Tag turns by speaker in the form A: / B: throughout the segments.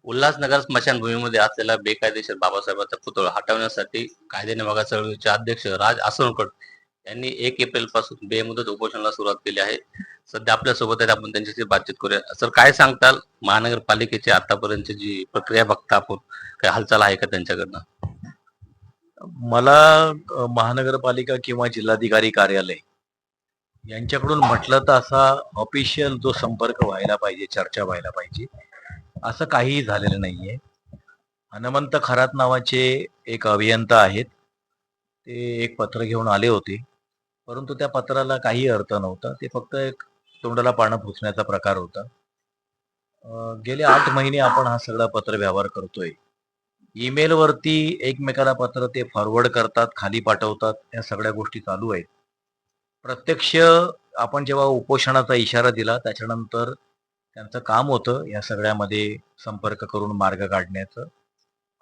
A: उल्हासनगर स्मशानभूमीमध्ये असलेला बेकायदेशीर बाबासाहेबांचा पुतळा हटवण्यासाठी कायदे मागा चळवळीचे अध्यक्ष राज आसनकर यांनी 1 एप्रिल पासून बेमुदत उपोषणाला सुरुवात केली आहे. सध्या आपल्या सोबत आहेत, आपण त्यांच्याशी बातचीत करूया. सर, काय सांगताल? महानगरपालिकेची आतापर्यंतची जी प्रक्रिया बघता आपण, काय हालचाल आहे का त्यांच्याकडनं?
B: मला महानगरपालिका किंवा जिल्हाधिकारी कार्यालय यांच्याकडून म्हटलं तर असा ऑफिशियल जो संपर्क व्हायला पाहिजे, चर्चा व्हायला पाहिजे, असं काहीही झालेलं नाहीये. हनुमंत खरात नावाचे एक अभियंता आहेत. ते एक पत्र घेऊन आले होते, परंतु त्या पत्राला काही अर्थ नव्हता. ते फक्त एक तोंडाला पानं पुसण्याचा प्रकार होता. गेले 8 महिने आपण हा सगळा पत्र व्यवहार करतोय. ईमेलवरती एकमेकाला पत्र ते फॉरवर्ड करतात, खाली पाठवतात, या सगळ्या गोष्टी चालू आहेत. प्रत्यक्ष आपण जेव्हा उपोषणाचा इशारा दिला त्याच्यानंतर त्यांचं काम होतं या सगळ्यामध्ये संपर्क करून मार्ग काढण्याचं.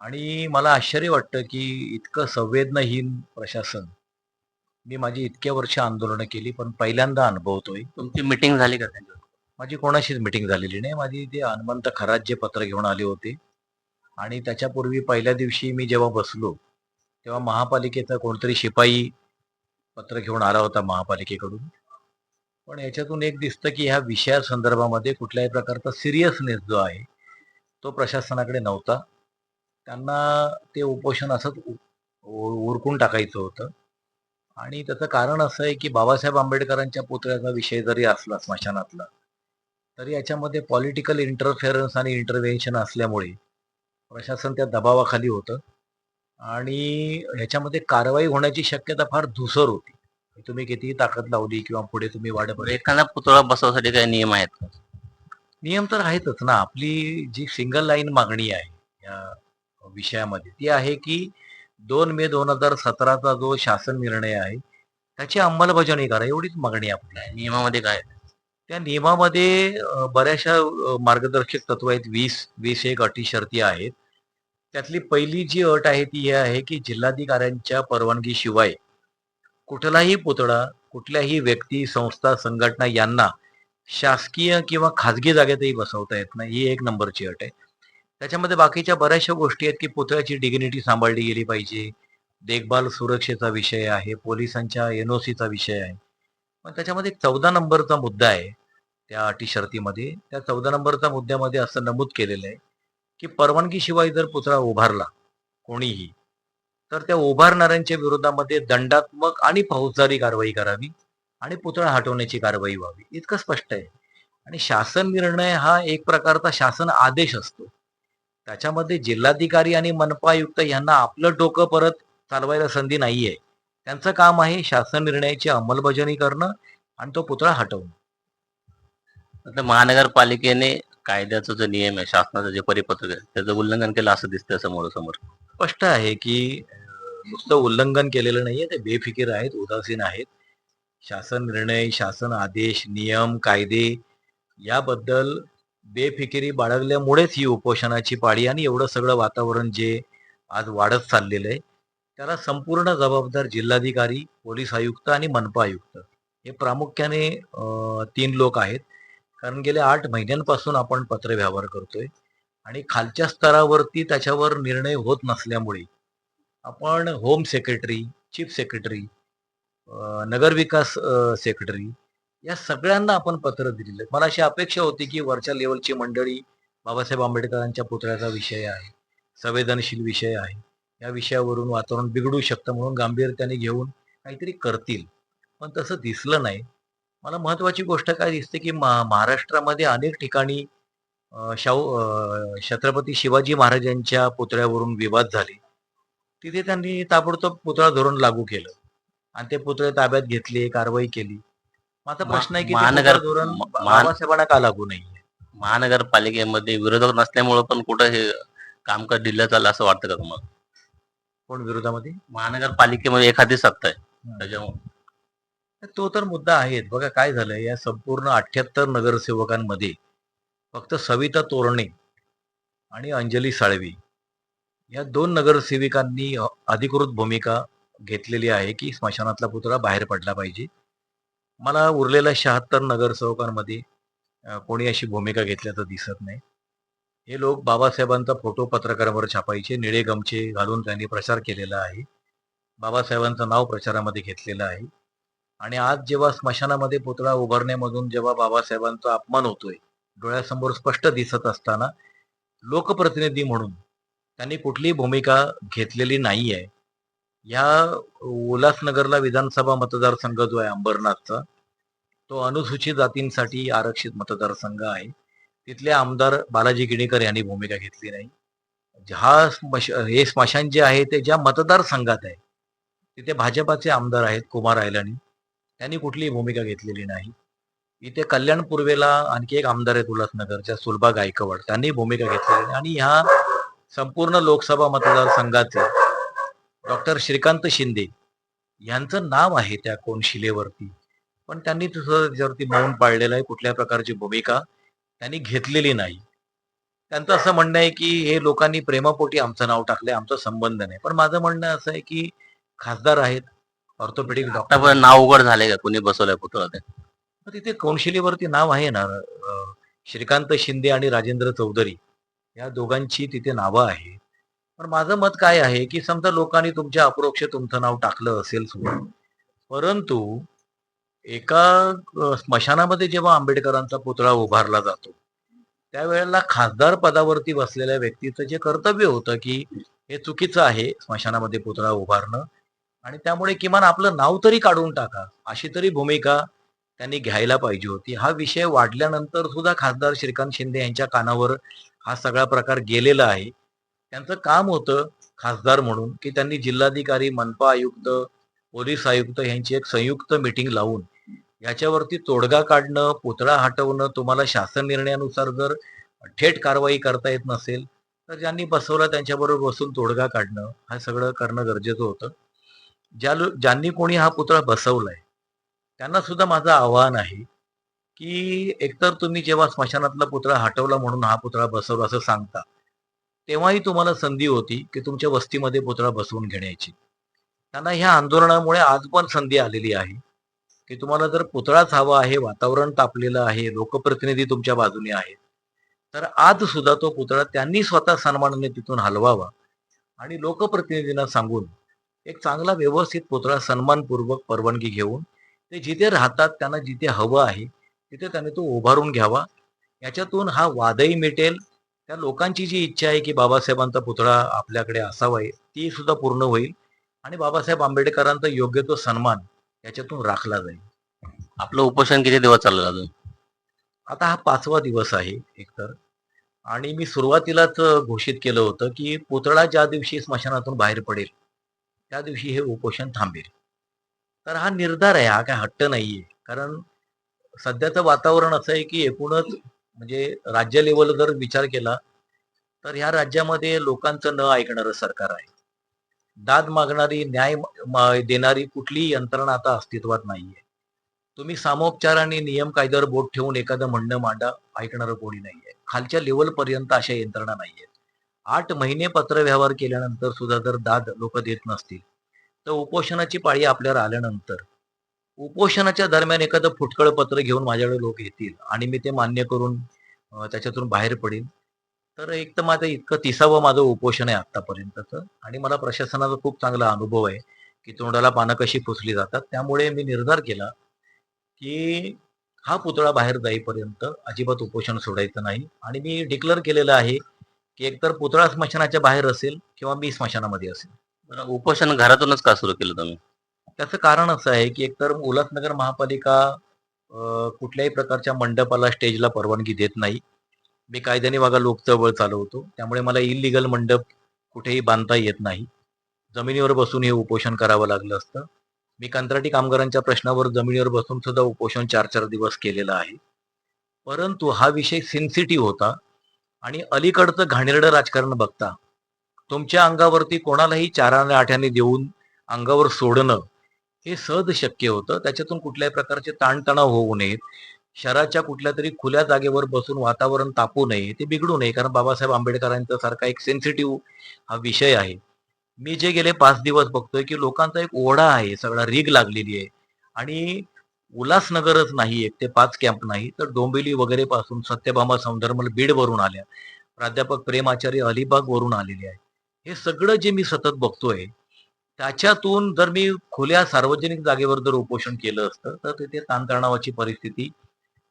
B: आणि मला आश्चर्य वाटतं की इतकं संवेदनहीन प्रशासन मी माझी इतक्या वर्ष आंदोलनं केली, पण पहिल्यांदा अनुभवतोय.
A: तुमची मीटिंग झाली का त्यांच्यावर?
B: माझी कोणाशीच मिटिंग झालेली नाही. माझी ते हनुमंत खरात जे पत्र घेऊन आले होते आणि त्याच्यापूर्वी पहिल्या दिवशी मी जेव्हा बसलो तेव्हा महापालिकेचा कोणतरी शिपाई पत्र घेऊन आला होता महापालिकेकडून. पण याच्यातून एक दिसतं की ह्या विषयासंदर्भामध्ये कुठल्याही प्रकारचा सिरियसनेस जो आहे तो प्रशासनाकडे नव्हता. त्यांना ते उपोषण असंच उरकून टाकायचं होतं. आणि त्याचं कारण असं आहे की बाबासाहेब आंबेडकरांच्या पुतळ्याचा विषय जरी असला स्मशानातला, तरी याच्यामध्ये पॉलिटिकल इंटरफेरन्स आणि इंटरव्हेन्शन असल्यामुळे प्रशासन त्या दबावाखाली होतं आणि ह्याच्यामध्ये कारवाई होण्याची शक्यता फार धुसर होती. तुम्ही कितीही ताकद लावली किंवा पुढे तुम्ही वाढत
A: एखादा पुतळा बसवण्यासाठी काही नियम आहेत का?
B: नियम तर आहेतच ना. आपली जी सिंगल लाईन मागणी आहे या विषयामध्ये ती आहे की 2 मे 2017चा जो शासन निर्णय आहे त्याची अंमलबजावणी करा, एवढीच मागणी आपली आहे.
A: नियमामध्ये काय?
B: त्या नियमामध्ये बऱ्याचशा मार्गदर्शक तत्व आहेत. 20 एक अटी शर्ती आहेत. त्यातली पहिली जी अट आहे ती ही आहे की जिल्हाधिकाऱ्यांच्या परवानगीशिवाय कुठलाही पुतळा कुठल्याही व्यक्ती, संस्था, संघटना यांना शासकीय किंवा खाजगी जागेतही बसवता येत नाही. ही 1 नंबरची अट आहे. त्याच्यामध्ये बाकीच्या बऱ्याचशा गोष्टी आहेत की पुतळ्याची डिग्निटी सांभाळली गेली पाहिजे. देखभाल सुरक्षेचा विषय आहे, पोलिसांच्या एनओसीचा विषय आहे. पण त्याच्यामध्ये 14 नंबरचा मुद्दा आहे त्या अटी शर्तीमध्ये. त्या 14 नंबरच्या मुद्द्यामध्ये असं नमूद केलेलं आहे की परवानगीशिवाय जर पुतळा उभारला कोणीही, तर त्या उभारणाऱ्यांच्या विरोधामध्ये दंडात्मक आणि फौजदारी कारवाई करावी आणि पुतळा हटवण्याची कारवाई व्हावी. इतकं स्पष्ट आहे. आणि शासन निर्णय हा एक प्रकारचा शासन आदेश असतो. त्याच्यामध्ये जिल्हाधिकारी आणि मनपा आयुक्त यांना आपलं डोकं परत चालवायला संधी नाहीये. त्यांचं काम आहे शासन निर्णयाची अंमलबजावणी करणं आणि तो पुतळा हटवणं.
A: आता महानगरपालिकेने कायद्याचा जो नियम आहे, शासनाचं जे परिपत्रक आहे, त्याचं उल्लंघन केलं असं दिसतंय समोरासमोर.
B: स्पष्ट आहे की नुसतं उल्लंघन केलेलं नाहीये, ते बेफिकीर आहेत, उदासीन आहेत. शासन निर्णय, शासन आदेश, नियम, कायदे याबद्दल बेफिकिरी बाळगल्यामुळेच ही उपोषणाची पाळी आणि एवढं सगळं वातावरण जे आज वाढत चाललेलं आहे, त्याला संपूर्ण जबाबदार जिल्हाधिकारी, पोलीस आयुक्त आणि मनपा आयुक्त हे प्रामुख्याने 3 लोक आहेत. कारण गेल्या 8 महिन्यांपासून आपण पत्रव्यवहार करतोय आणि खालच्या स्तरावरती त्याच्यावर निर्णय होत नसल्यामुळे आपण होम सेक्रेटरी, चीफ सेक्रेटरी, नगरविकास सेक्रेटरी या सगळ्यांना आपण पत्र दिलेलं आहे. मला अशी अपेक्षा होती की वरच्या लेवलची मंडळी बाबासाहेब आंबेडकरांच्या पुतळ्याचा विषय आहे, संवेदनशील विषय आहे, या विषयावरून वातावरण बिघडू शकतं म्हणून गांभीर्याने घेऊन काहीतरी करतील. पण तसं दिसलं नाही. मला महत्वाची गोष्ट काय दिसते की महाराष्ट्रामध्ये अनेक ठिकाणी छत्रपती शिवाजी महाराजांच्या पुतळ्यावरून विवाद झाले. तिथे त्यांनी ताबडतोब पुतळा धोरण लागू केलं आणि ते पुतळे ताब्यात घेतले, कारवाई केली. माझा प्रश्न आहे की ते
A: महानगर
B: पुतळा धोरण
A: म- महान
B: बाबासाहेबांना का लागू नाहीये?
A: महानगरपालिकेमध्ये विरोधक नसल्यामुळं पण कुठं हे कामकाज ढिलं चाललं असं वाटतं का तुम्हाला?
B: कोण विरोधामध्ये?
A: महानगरपालिकेमध्ये एखादी सत्ता आहे
B: हं.
A: त्याच्यामुळे.
B: तो तर मुद्दा आहेच. बघा काय झालंय, या संपूर्ण 78 नगरसेवकांमध्ये फक्त सविता तोरणे आणि अंजली साळवी या 2 नगरसेविकांनी अधिकृत भूमिका घेतलेली आहे की स्मशानातला पुतळा बाहेर पडला पाहिजे. मला उरलेल्या 76 नगरसेवकांमध्ये कोणी अशी भूमिका घेतल्याचं दिसत नाही. हे लोक बाबासाहेबांचा फोटो पत्रकारांवर छापायचे, निळे गमछे घालून त्यांनी प्रचार केलेला आहे. बाबासाहेबांचं नाव प्रचारामध्ये घेतलेलं आहे. आणि आज जेव्हा स्मशानामध्ये पुतळा उभारण्यामधून जेव्हा बाबासाहेबांचा अपमान होतोय, डोळ्यासमोर स्पष्ट दिसत असताना लोकप्रतिनिधी म्हणून त्यांनी कुठलीही भूमिका घेतलेली नाहीये. ह्या उल्हासनगरला विधानसभा मतदारसंघ जो आहे अंबरनाथचा, तो अनुसूचित जातींसाठी आरक्षित मतदारसंघ आहे. तिथले आमदार बालाजी किणीकर यांनी भूमिका घेतली नाही. हे स्मशान जे आहे ते ज्या मतदारसंघात आहे, तिथे भाजपाचे आमदार आहेत कुमार आयलानी, त्यांनी कुठलीही भूमिका घेतलेली नाही. इथे कल्याण पूर्वेला आणखी एक आमदार आहेत उल्हासनगरच्या, सुलभा गायकवाड, त्यांनी भूमिका घेतलेली नाही. आणि ह्या संपूर्ण लोकसभा मतदारसंघाचे डॉक्टर श्रीकांत शिंदे यांचं नाव आहे त्या कोनशिलेवरती, पण त्यांनी तसं त्याच्यावरती मौन पाळलेलं आहे. कुठल्या प्रकारची भूमिका त्यांनी घेतलेली नाही. त्यांचं असं म्हणणं आहे की हे लोकांनी प्रेमापोटी आमचं नाव टाकलंय, आमचा संबंध नाही. पण माझं म्हणणं असं आहे की खासदार आहेत, ऑर्थोपेडिक डॉक्टर,
A: आतापर्यंत नाव उघड झाले का कोणी बसवलाय पुतळा ते?
B: तिथे कोनशिलेवरती नाव आहे ना, श्रीकांत शिंदे आणि राजेंद्र चौधरी या दोघांची तिथे नावं आहेत. पण माझं मत काय आहे की समजा लोकांनी तुमच्या अप्रोक्ष तुमचं नाव टाकलं असेल सुद्धा, परंतु एका स्मशानामध्ये जेव्हा आंबेडकरांचा पुतळा उभारला जातो, त्यावेळेला खासदार पदावरती बसलेल्या व्यक्तीचं जे कर्तव्य होतं की हे चुकीचं आहे स्मशानामध्ये पुतळा उभारणं, आणि त्यामुळे किमान आपलं नाव तरी काढून टाका, अशी तरी भूमिका त्यांनी घ्यायला पाहिजे होती. हा विषय वाढल्यानंतर सुद्धा खासदार श्रीकांत शिंदे यांच्या कानावर हा सगळा प्रकार गेलेला आहे. त्यांचं काम होतं खासदार म्हणून की त्यांनी जिल्हाधिकारी, मनपा आयुक्त, पोलीस आयुक्त यांची एक संयुक्त मीटिंग लावून याच्यावरती तोडगा काढणं, पुतळा हटवणं, तुम्हाला शासन निर्णयानुसार जर थेट कारवाई करता येत नसेल तर ज्यांनी बसवलं त्यांच्याबरोबर बसून तोडगा काढणं, हा सगळं करणं गरजेचं होतं. ज्यांनी कोणी हा पुतळा बसवलाय त्यांना सुद्धा माझं आव्हान आहे की एकतर तुम्ही जेव्हा स्मशानातला पुतळा हटवला म्हणून हा पुतळा बसवला असं सांगता, तेव्हाही तुम्हाला संधी होती की तुमच्या वस्तीमध्ये पुतळा बसवून घेण्याची. त्यांना ह्या आंदोलनामुळे आज पण संधी आलेली आहे की तुम्हाला जर पुतळाच हवा आहे, वातावरण तापलेलं आहे, लोकप्रतिनिधी तुमच्या बाजूने आहेत, तर आज सुद्धा तो पुतळा त्यांनी स्वतः सन्मानाने तिथून हलवावा आणि लोकप्रतिनिधींना सांगून एक चांगला व्यवस्थित पुतळा सन्मानपूर्वक परवानगी घेऊन ते जिथे राहतात त्यांना जिथे हवं आहे तिथे त्यांनी तो उभारून घ्यावा. याच्यातून हा वादही मिटेल, त्या लोकांची जी इच्छा आहे की बाबासाहेबांचा पुतळा आपल्याकडे असावा ती सुद्धा पूर्ण होईल आणि बाबासाहेब आंबेडकरांचा योग्य तो सन्मान याच्यातून राखला जाईल.
A: आपलं उपोषण किती दिवस चाललं अजून?
B: आता हा 5वा दिवस आहे एकतर, आणि मी सुरुवातीलाच घोषित केलं होतं की पुतळा ज्या दिवशी स्मशानातून बाहेर पडेल त्या दिवशी हे उपोषण थांबेल. तर हा निर्धार आहे, हा काय हट्ट नाहीये. कारण सध्याचं वातावरण असं आहे की एकूणच म्हणजे राज्य लेवल जर विचार केला तर ह्या राज्यामध्ये लोकांचं न ऐकणारं सरकार आहे. दाद मागणारी, न्याय देणारी कुठलीही यंत्रणा आता अस्तित्वात नाहीये. तुम्ही सामोपचार आणि नियम कायद्यावर बोट ठेवून एखादं म्हणणं मांडा, ऐकणारं कोणी नाहीये. खालच्या लेवल पर्यंत अशा यंत्रणा नाहीयेत. 8 महिने पत्रव्यवहार केल्यानंतर सुद्धा जर दाद लोक देत नसतील, तर उपोषणाची पाळी आपल्यावर आल्यानंतर उपोषणाच्या दरम्यान एखादं फुटकळ पत्र घेऊन माझ्याकडे लोक येतील आणि मी ते मान्य करून त्याच्यातून बाहेर पडेल. तर एक तर माझं इतकं 30वं माझं उपोषण आहे आतापर्यंतचं, आणि मला प्रशासनाचा खूप चांगला अनुभव आहे की तोंडाला पानं कशी पुसली जातात. त्यामुळे मी निर्धार केला की हा पुतळा बाहेर जाईपर्यंत अजिबात उपोषण सोडायचं नाही, आणि मी डिक्लेअर केलेलं आहे की एकतर पुतळा स्मशानाच्या बाहेर असेल किंवा मी स्मशानामध्ये असेल.
A: बरं, उपोषण घरातूनच का सुरू केलं तुम्ही?
B: त्याचं कारण असं आहे की एकतर उल्हासनगर महापालिका कुठल्याही प्रकारच्या मंडपाला, स्टेजला परवानगी देत नाही. मी कायद्याने बघा लोक चळवळ चालवतो, त्यामुळे मला इलिगल मंडप कुठेही बांधता येत नाही. जमिनीवर बसून हे उपोषण करावं लागलं असतं. मी कंत्राटी कामगारांच्या प्रश्नावर जमिनीवर बसून सुद्धा उपोषण 4-4 दिवस केलेलं आहे. परंतु हा विषय सेन्सिटिव्ह होता आणि अलीकडचं घाणेरडं राजकारण बघता तुमच्या अंगावरती कोणालाही 4 आणि 8 देऊन अंगावर सोडणं हे सहज शक्य होतं. त्याच्यातून कुठल्याही प्रकारचे ताणतणाव होऊ नयेत, शहराच्या कुठल्या तरी खुल्या जागेवर बसून वातावरण तापू नये, ते बिघडू नये. कारण बाबासाहेब आंबेडकरांचा सारखा एक सेन्सिटिव्ह हा विषय आहे. मी जे गेले 5 दिवस बघतोय की लोकांचा एक ओढा आहे, सगळा रीग लागलेली आहे. आणि उल्हासनगरच नाही, 1 ते 5 कॅम्प नाही, तर डोंबिवली वगैरे पासून सत्यभामा, सौंदर्मल, बीड वरून आल्या प्राध्यापक प्रेम आचार्य अलिबाग वरून आलेले आहे. हे सगळं जे मी सतत बघतोय, त्याच्यातून जर मी खुल्या सार्वजनिक जागेवर जर उपोषण केलं असतं, तर तिथे ताणतणावाची परिस्थिती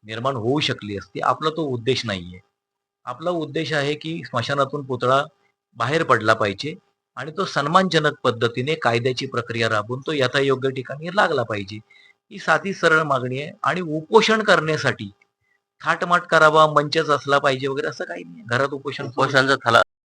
B: निर्माण होऊ शकली असती. आपला तो उद्देश नाहीये. आपला उद्देश आहे की स्मशानातून पुतळा बाहेर पडला पाहिजे आणि तो सन्मानजनक पद्धतीने कायद्याची प्रक्रिया राबवून तो यथायोग्य ठिकाणी लागला पाहिजे. ही साधी सरळ मागणी आहे आणि उपोषण करण्यासाठी थाटमाट करावा, मंचच असला पाहिजे वगैरे असं काही नाही. घरात उपोषण करू
A: उपोषणाचा